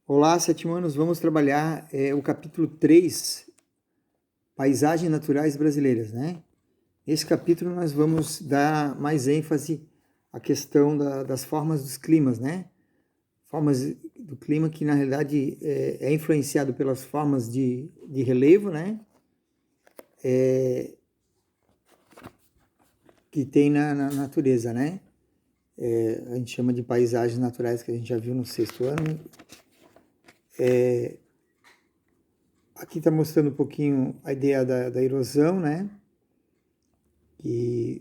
Olá, sétimo-anos, vamos trabalhar o capítulo 3, Paisagens Naturais Brasileiras, né? Nesse capítulo nós vamos dar mais ênfase à questão das formas dos climas, né? Formas do clima que, na realidade, é influenciado pelas formas de relevo, né? Que tem na natureza, né? A gente chama de paisagens naturais, que a gente já viu no sexto ano. Aqui está mostrando um pouquinho a ideia da erosão, né? E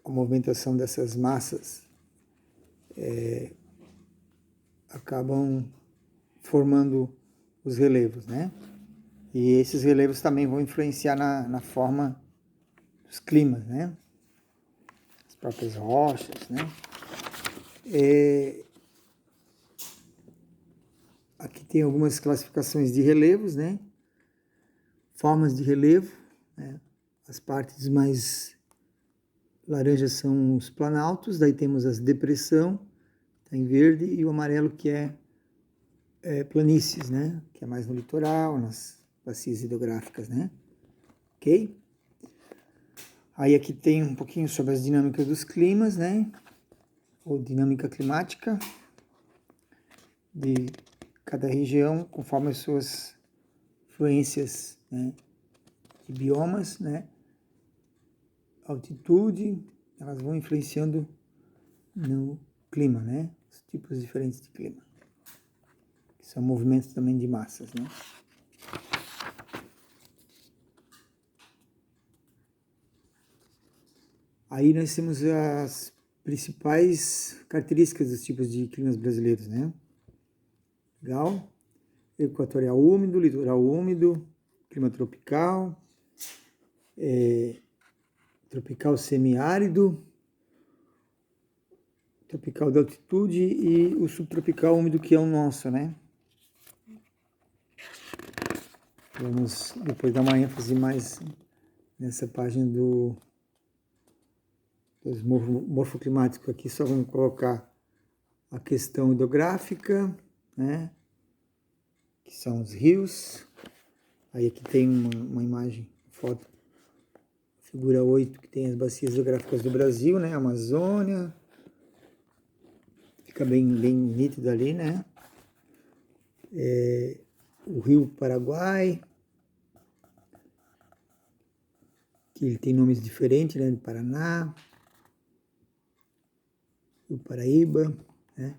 a movimentação dessas massas acabam formando os relevos, né? E esses relevos também vão influenciar na forma dos climas, né? As próprias rochas, né? Aqui tem algumas classificações de relevos, né? Formas de relevo, né? As partes mais laranjas são os planaltos, daí temos as depressão, tá em verde, e o amarelo que é planícies, né? Que é mais no litoral, nas bacias hidrográficas, né? Ok? Aí aqui tem um pouquinho sobre as dinâmicas dos climas, né? Ou dinâmica climática de cada região, conforme as suas influências, né? De biomas, né? Altitude, elas vão influenciando no clima, né? Os tipos diferentes de clima. Que são movimentos também de massas, né? Aí nós temos as principais características dos tipos de climas brasileiros, né? Legal? Equatorial úmido, litoral úmido, clima tropical, tropical semiárido, tropical de altitude e o subtropical úmido, que é o nosso, né? Vamos depois dar uma ênfase mais nessa página dos morfoclimáticos aqui, só vamos colocar a questão hidrográfica, né? Que são os rios. Aí aqui tem uma imagem, foto, figura 8, que tem as bacias hidrográficas do Brasil, né? Amazônia, fica bem nítido ali, né? O rio Paraguai, que ele tem nomes diferentes, né? Do Paraná, o Paraíba, né?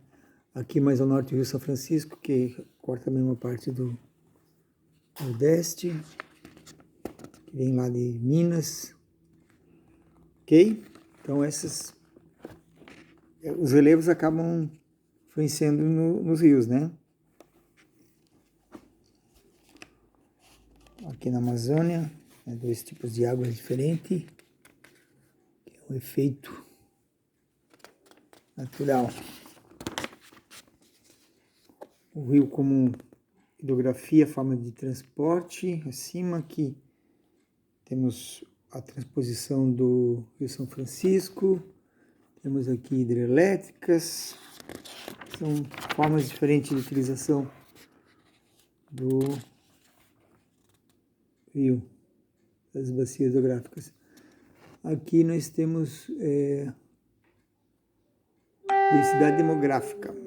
Aqui mais ao norte o Rio São Francisco, que corta também uma parte do Nordeste, que vem lá de Minas, ok? Então os relevos acabam influenciando nos rios, né? Aqui na Amazônia, né, dois tipos de águas diferentes, que é um efeito natural. O rio como hidrografia, forma de transporte. Acima aqui temos a transposição do Rio São Francisco, temos aqui hidrelétricas, são formas diferentes de utilização do rio, das bacias hidrográficas. Aqui nós temos densidade demográfica.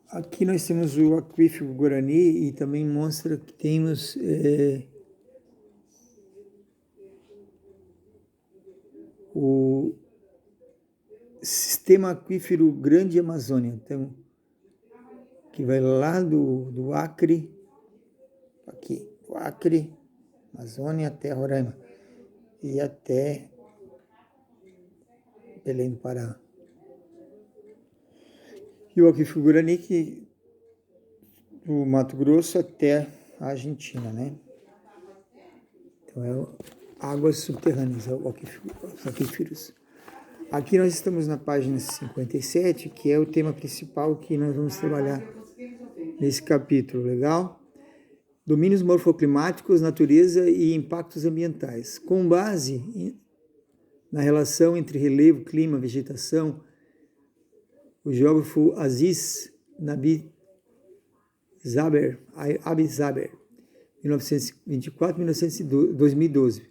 Aqui nós temos o aquífero Guarani e também mostra que temos o sistema aquífero Grande Amazônia, então, que vai lá do Acre, aqui, do Acre, Amazônia até Roraima e até Belém do Pará. E o aquífero Guarani, que do Mato Grosso até a Argentina, né? Então é águas subterrâneas, os aquíferos. Aqui nós estamos na página 57, que é o tema principal que nós vamos trabalhar nesse capítulo, legal? Domínios morfoclimáticos, natureza e impactos ambientais. Com base na relação entre relevo, clima, vegetação, o geógrafo Aziz Nabi Zaber, 1924-2012,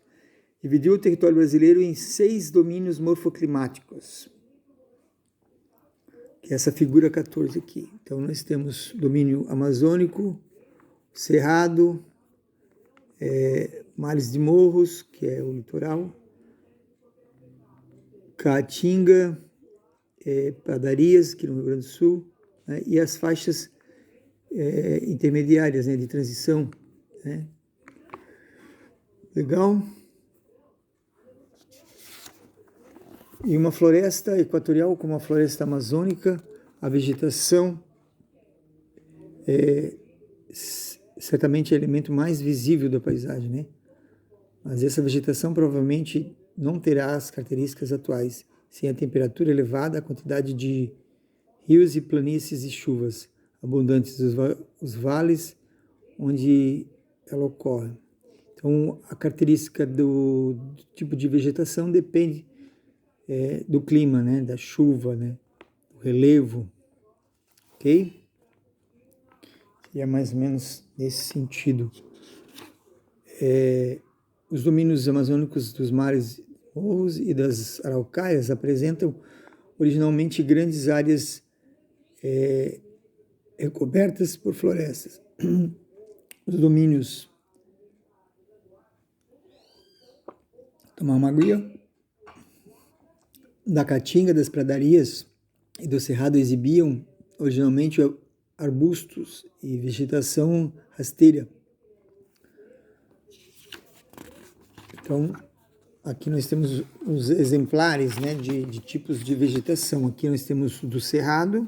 dividiu o território brasileiro em 6 domínios morfoclimáticos, que é essa figura 14 aqui. Então, nós temos domínio amazônico, cerrado, mares de morros, que é o litoral, caatinga, pradarias, aqui no Rio Grande do Sul, né, e as faixas intermediárias, né, de transição. Né. Legal? E uma floresta equatorial como a floresta amazônica, a vegetação certamente é o elemento mais visível da paisagem, né? Mas essa vegetação provavelmente não terá as características atuais, sem a temperatura elevada, a quantidade de rios e planícies e chuvas abundantes dos vales onde ela ocorre. Então, a característica do tipo de vegetação depende do clima, né, da chuva, né, do relevo, ok? Seria mais ou menos nesse sentido. Os domínios amazônicos dos mares, morros e das araucárias apresentam originalmente grandes áreas recobertas por florestas. Os domínios... Tomar uma aguinha. Da caatinga, das pradarias e do cerrado exibiam originalmente arbustos e vegetação rasteira. Então, aqui nós temos os exemplares, né, de tipos de vegetação. Aqui nós temos do cerrado,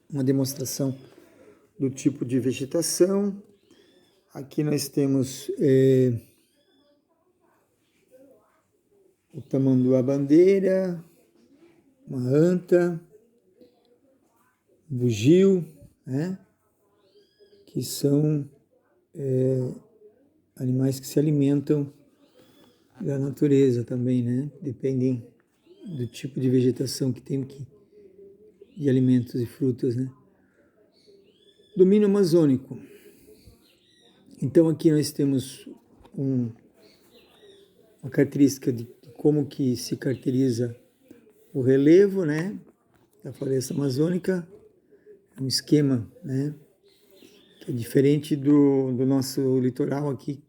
uma demonstração do tipo de vegetação. Aqui nós temos o tamanduá-bandeira, uma anta, bugio, né? Que são animais que se alimentam da natureza também, né? Dependem do tipo de vegetação que tem aqui, de alimentos e frutas, né? Domínio amazônico. Então aqui nós temos uma característica de como que se caracteriza o relevo, né, da floresta amazônica, um esquema, né, que é diferente do nosso litoral aqui,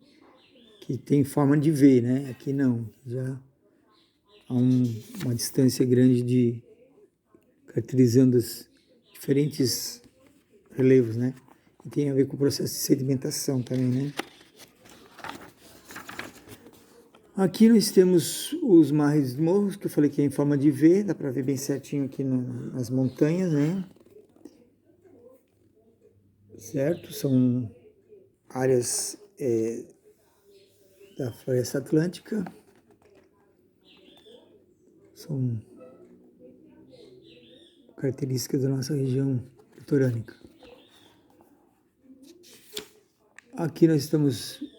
que tem forma de V, né, aqui não, já há uma distância grande caracterizando os diferentes relevos, né, e tem a ver com o processo de sedimentação também, né. Aqui nós temos os mares de morros, que eu falei que é em forma de V, dá para ver bem certinho aqui nas montanhas, né? Certo? São áreas da Floresta Atlântica, são características da nossa região litorânea. Aqui nós estamos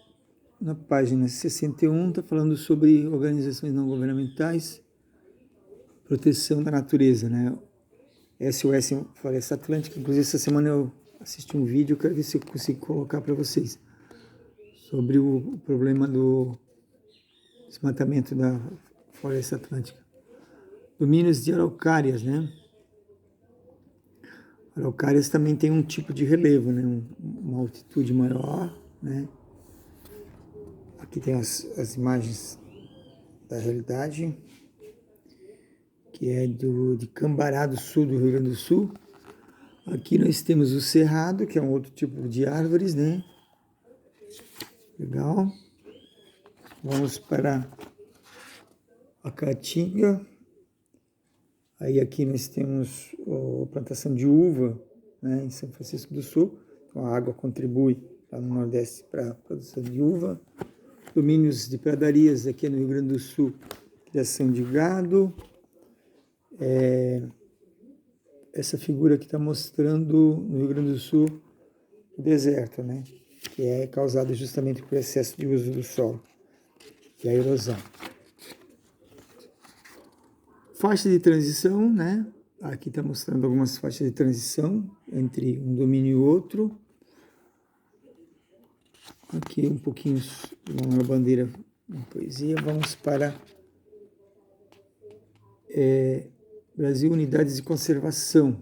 na página 61, está falando sobre organizações não governamentais, proteção da natureza, né? SOS Floresta Atlântica. Inclusive, essa semana eu assisti um vídeo, quero ver se eu consigo colocar para vocês, sobre o problema do desmatamento da Floresta Atlântica. Domínios de araucárias, né? Araucárias também tem um tipo de relevo, né? Uma altitude maior, né? Aqui tem as imagens da realidade, que é de Cambará do Sul, do Rio Grande do Sul. Aqui nós temos o cerrado, que é um outro tipo de árvores, né? Legal. Vamos para a caatinga. Aí aqui nós temos a plantação de uva, né, em São Francisco do Sul. Então a água contribui lá no Nordeste para a produção de uva. Domínios de pradarias aqui no Rio Grande do Sul, criação de gado. Essa figura que está mostrando no Rio Grande do Sul o deserto, né? que é causada justamente por excesso de uso do solo, que é a erosão. Faixa de transição, né? Aqui está mostrando algumas faixas de transição entre um domínio e outro. Aqui um pouquinho uma bandeira, uma poesia. Vamos para Brasil, unidades de conservação.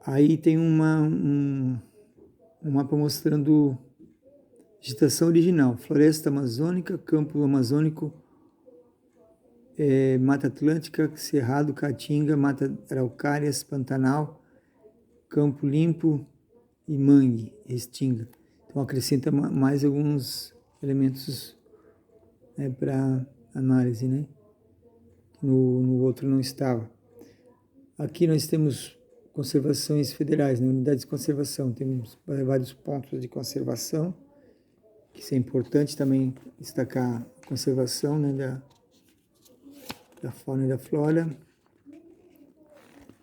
Aí tem um mapa mostrando vegetação original, floresta amazônica, campo amazônico, Mata Atlântica, Cerrado, Caatinga, Mata Araucárias, Pantanal, Campo Limpo e Mangue, Restinga. Então acrescenta mais alguns elementos, né, para análise, né? No outro não estava. Aqui nós temos conservações federais, né? Unidades de conservação. Temos vários pontos de conservação, que isso é importante também destacar a conservação, né, da fauna e da flora.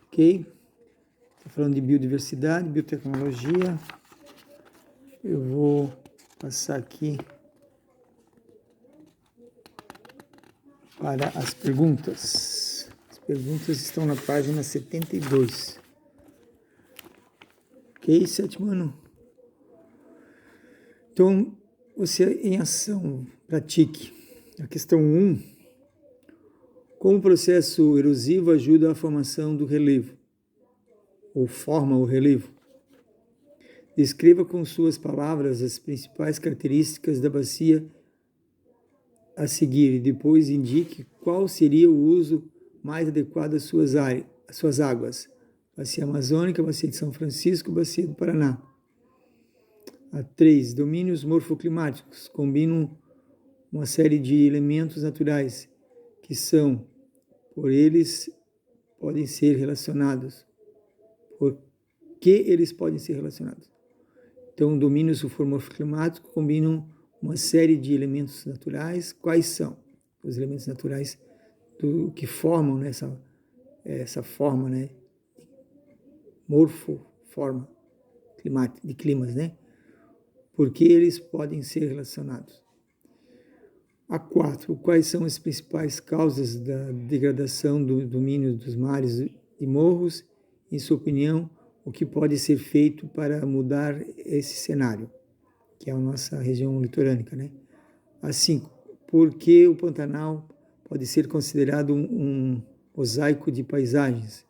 Ok? Estou falando de biodiversidade, biotecnologia. Eu vou passar aqui para as perguntas. As perguntas estão na página 72. Ok, sétimo ano? Então, você em ação, pratique. A questão 1. Como o processo erosivo ajuda a formação do relevo? Ou forma o relevo? Descreva com suas palavras as principais características da bacia a seguir e depois indique qual seria o uso mais adequado às suas águas. Bacia Amazônica, Bacia de São Francisco, Bacia do Paraná. A 3. Domínios morfoclimáticos combinam uma série de elementos naturais que são, por eles, podem ser relacionados. Por que eles podem ser relacionados? Então, domínios morfoclimáticos combinam uma série de elementos naturais. Quais são os elementos naturais que formam essa forma, né? Morfoforma de climas, né? Porque eles podem ser relacionados. A 4. Quais são as principais causas da degradação do domínio dos mares e morros? Em sua opinião, o que pode ser feito para mudar esse cenário, que é a nossa região litorânea, né? A 5. Por que o Pantanal pode ser considerado um mosaico de paisagens?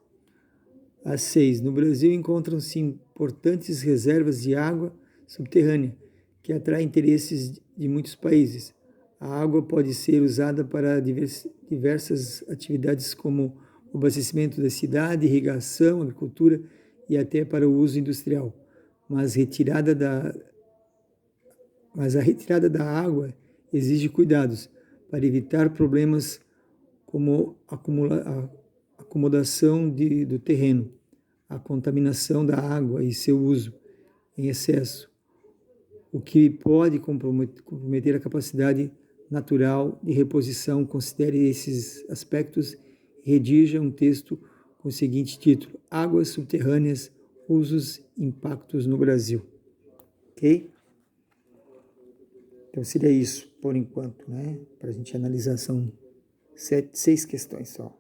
A 6. No Brasil encontram-se importantes reservas de água subterrânea, que atraem interesses de muitos países. A água pode ser usada para diversas atividades como o abastecimento da cidade, irrigação, agricultura e até para o uso industrial. Mas a retirada da água exige cuidados para evitar problemas como a acomodação do terreno, a contaminação da água e seu uso em excesso, o que pode comprometer a capacidade natural de reposição. Considere esses aspectos e redija um texto com o seguinte título: Águas subterrâneas, usos e impactos no Brasil. Ok? Então seria isso por enquanto, né? Para a gente analisar, são 6 questões só.